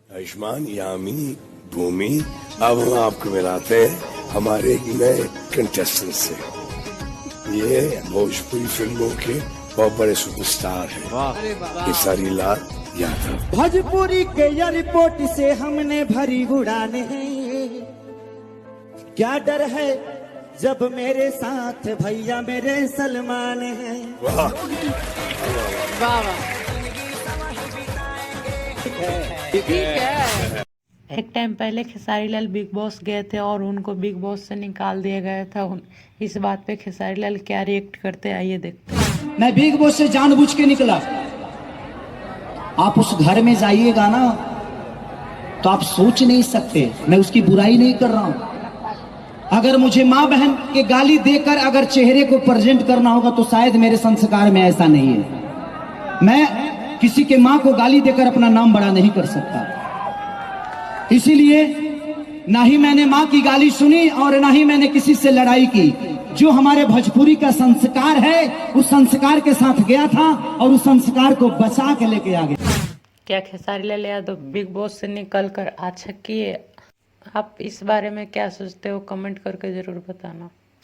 आयुष्मान, यामी, भूमि, अब हम आपको मिलाते हैं हमारे एक नए कंटेस्टेंट से। ये भोजपुरी फिल्मों के बहुत बड़े सुपरस्टार हैं, खेसारी लाल यादव। भोजपुरी के एयरपोर्ट से हमने भरी उड़ाने, क्या डर है जब मेरे साथ भैया मेरे सलमान हैं। वाह वाह। ठीक है। एक टाइम पहले खेसारी लाल बिग बॉस गए थे और उनको बिग बॉस से निकाल दिया गया था। इस बात पे खेसारी लाल क्या रिएक्ट करते हैं, आइए देखते हैं। मैं बिग बॉस से जानबूझ के निकला। आप उस घर में जाइएगा ना तो आप सोच नहीं सकते, मैं उसकी बुराई नहीं कर रहा हूं। अगर मुझे माँ बहन के गाली देकर अगर चेहरे को प्रेजेंट करना होगा तो शायद मेरे संस्कार में ऐसा नहीं है। मैं किसी के माँ को गाली देकर अपना नाम बड़ा नहीं कर सकता। इसीलिए ना ही मैंने माँ की गाली सुनी और ना ही मैंने किसी से लड़ाई की। जो हमारे भोजपुरी का संस्कार है उस संस्कार के साथ गया था और उस संस्कार को बचा के लेके आ गया। क्या खेसारी लाल यादव बिग बॉस से निकल कर अच्छा किए? आप इस बारे में क्या सोचते हो, कमेंट करके जरूर बताना।